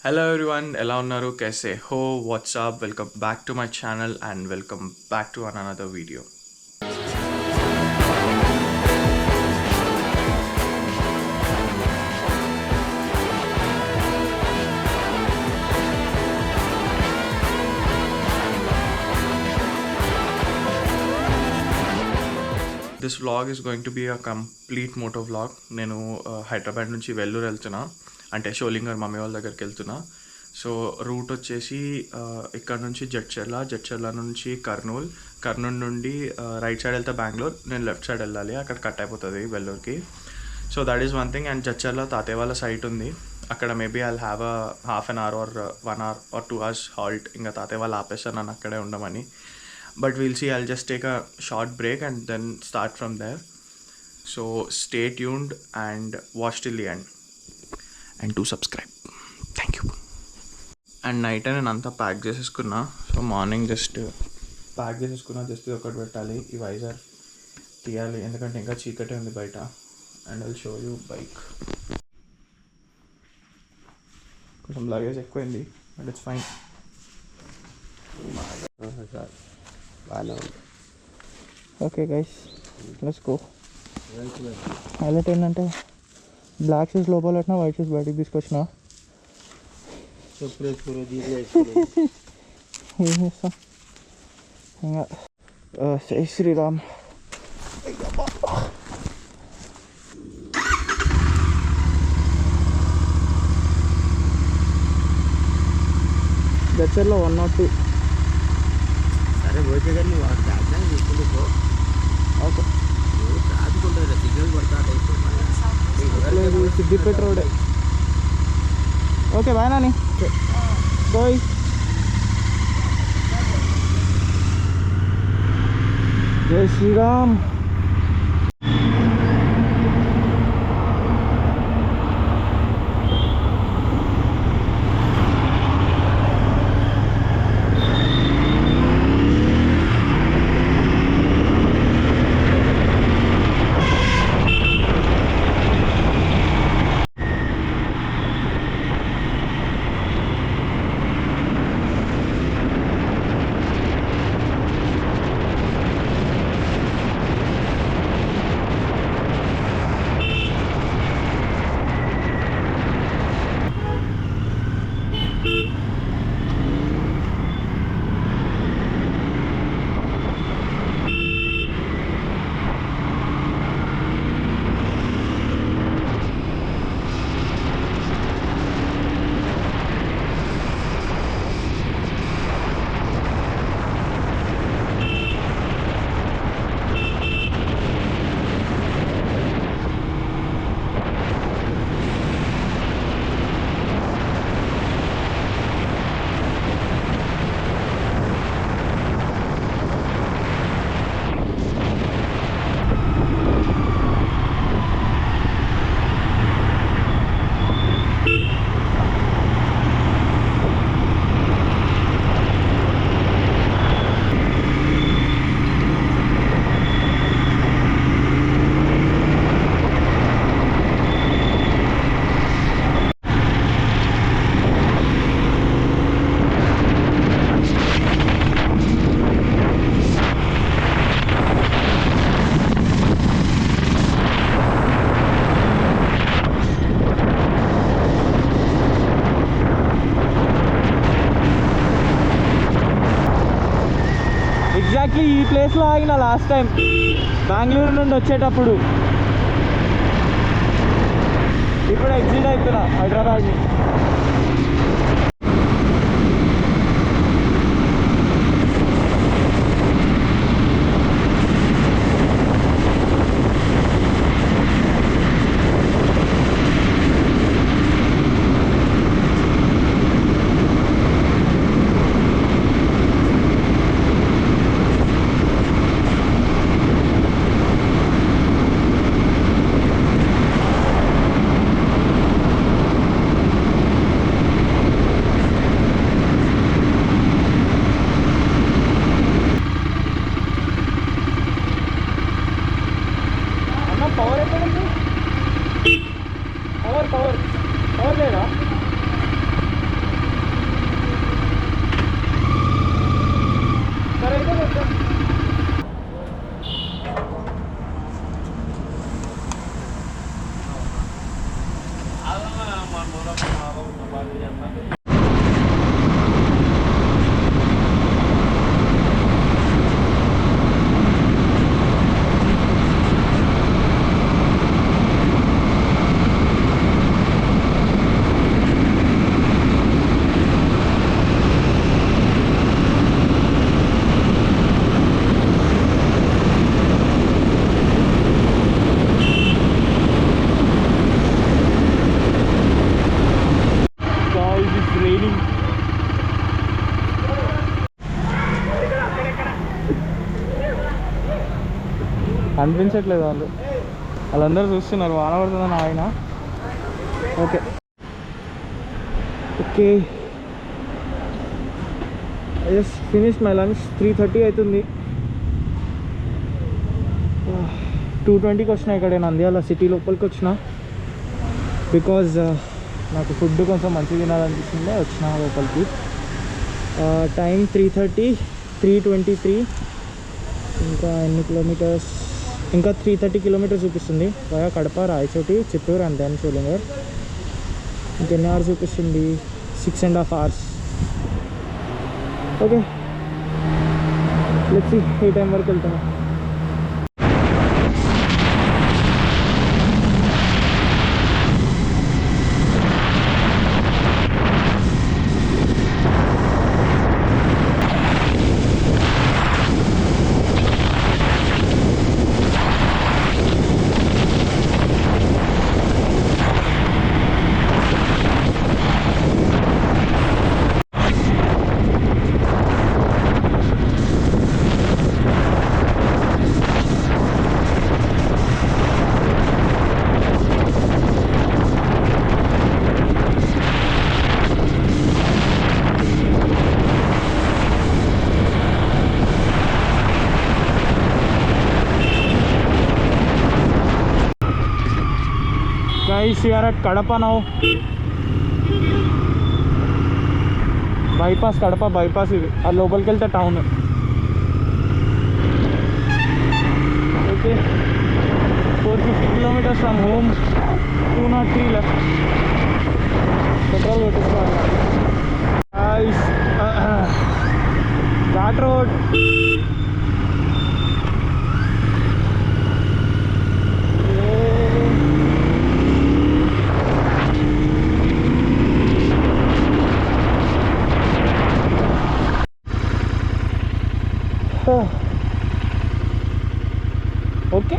Hello everyone, ఎలా ఉన్నారు? कैसे हो? What's up? Welcome back to my channel and welcome back to another video. This vlog is going to be a complete moto vlog. నేను హైదరాబాద్ నుంచి వెల్లూరు వెళ్తున్నా, అంటే Sholinghur mummy వాళ్ళ దగ్గరికి వెళ్తున్నా. సో రూట్ వచ్చేసి ఇక్కడ నుంచి జడ్చర్ల నుంచి కర్నూలు నుండి రైట్ సైడ్ వెళ్తే బెంగళూరు, నేను లెఫ్ట్ సైడ్ వెళ్ళాలి, అక్కడ కట్ అయిపోతుంది వెల్లూరుకి. So that is one thing. And Jadcherla తాతయ్య వాళ్ళ సైట్ ఉంది, అక్కడ maybe I'll have a half an hour or 1 hour or 2 hours halt. ఇంకా తాతయ్య వాళ్ళు ఆపేస్తారు నన్ను అక్కడే ఉండమని. But we'll see. I'll just take a short break and then start from there. So stay tuned and watch till the end. And do subscribe. Thank you. And night నేను అంతా pack చేసేసుకున్నా. సో మార్నింగ్ జస్ట్ ప్యాక్ చేసేసుకున్నా, just ఒకటి పెట్టాలి, ఈ visor తీయాలి ఎందుకంటే ఇంకా చీకటే ఉంది బయట. And I'll show you bike. కొంచెం లగేజ్ ఎక్కువైంది but it's fine. Okay guys, let's go. Highlight ఏంటంటే బ్లాక్ షూస్ లోపల పెట్టినా, వైట్ షూస్ బయటికి తీసుకొచ్చిన. ఏం చేస్తాం ఇంకా. జై శ్రీరామ్. దచ్చర్లో 102. అరే పోతే కానీ నువ్వు బ్యాగ్ తీసుకుంటూ ఓకే ట్రాఫిక్ ఉంటుంది, సిగ్నల్ పడతా Siddipet road. Okay bye Nani, bye. జై శ్రీరామ్. ఎగ్జాక్ట్లీ ఈ ప్లేస్లో ఆగిన లాస్ట్ టైం బెంగళూరు నుండి వచ్చేటప్పుడు. ఇప్పుడు ఎగ్జిట్ అవుతున్నా హైదరాబాద్ని. అనిపించట్లేదు వాళ్ళందరూ చూస్తున్నారు వాన పడుతుందని ఆయన. Okay okay I just finish my lunch. 3:30 అవుతుంది. 2:20కి వచ్చిన ఇక్కడ నంద్యాల సిటీ లోపలికి వచ్చిన. బికాజ్ నాకు ఫుడ్ కొంచెం మంచిగా తినాలనిపిస్తుంది, వచ్చిన లోపలికి. టైం 3:30, 3:23. ఇంకా ఎన్ని కిలోమీటర్స్? ఇంకా 330 కిలోమీటర్స్ చూపిస్తుంది. Via Kadapa, Rayachoti, Chittoor and then Sholinghur. ఇంకెన్ని అవర్స్ చూపిస్తుంది? 6.5 hours. Okay let's see a time వరకు వెళ్తున్నా. Guys, we are at Kadapa now. Bypass Kadapa bypass ఇది. ఆ లోపలికి వెళ్తే town. Okay 450 kilometers from home. 203 left. Petrol కొట్టించుకోవాలి. Guys, ghat road. Okay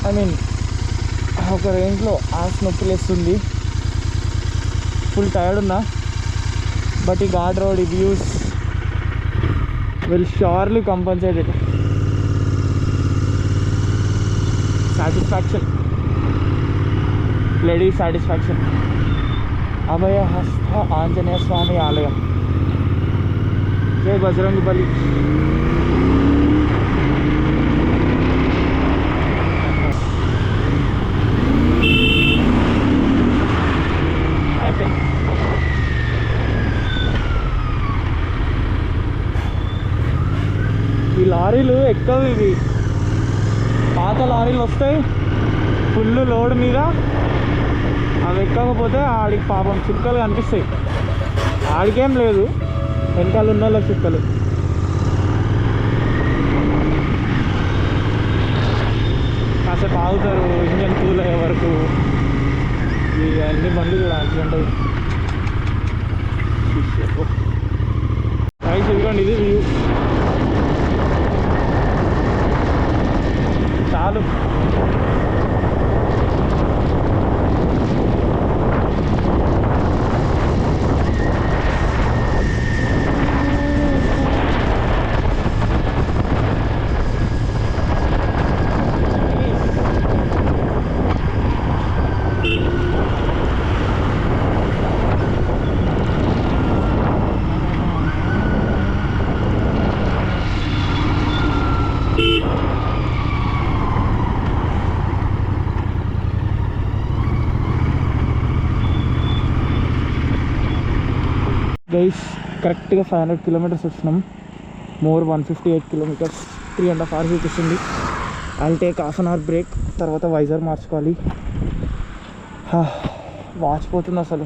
I mean ఒక రేంజ్లో ఆస్ నొప్పి లేస్తుంది. ఫుల్ టైర్డ్ ఉన్నా. బట్ ఈ ఘాట్ రోడ్, ఈ views will surely compensate it. Satisfaction, bloody satisfaction. Abhayahasta Anjaneya Swami ఆలయం. జై బజరంగ్ బలి. ఈ లారీలు ఎక్కువ, ఇవి పాత లారీలు వస్తాయి ఫుల్ లోడ్ మీద. అవి ఎక్కకపోతే ఆడికి పాపం చుక్కలు కనిపిస్తాయి. ఆడికేం లేదు, వెనకాల ఉన్న వాళ్ళ చుక్కలు. కాసేపు ఆగుతారు ఇంజన్ కూల్ అయ్యే వరకు. ఈ అన్ని బండ్లు కూడా యాక్సిడెంట్ అయ్యి. రైట్ ఇదిగోండి, ఇది వ్యూ. చాలు. గైస్ కరెక్ట్గా 500 kilometers వచ్చినాం. More 158 kilometers. 3.5 hours చూపిస్తుంది. I'll take half an hour break. తర్వాత వైజాగ్ మార్చుకోవాలి. వాచిపోతుంది అసలు.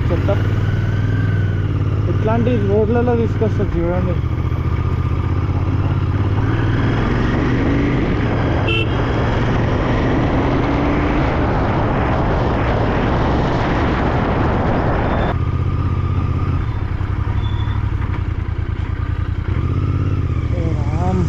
చెత్త ఇట్లాంటి రోడ్లలో తీసుకొస్తారు చూడండి. ఏ Ram.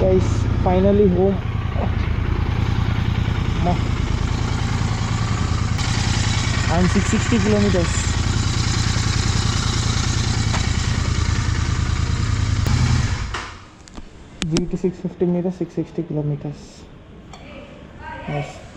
Guys, finally home. And 660 kilometers. GT 650 meters, 660 kilometers. Nice.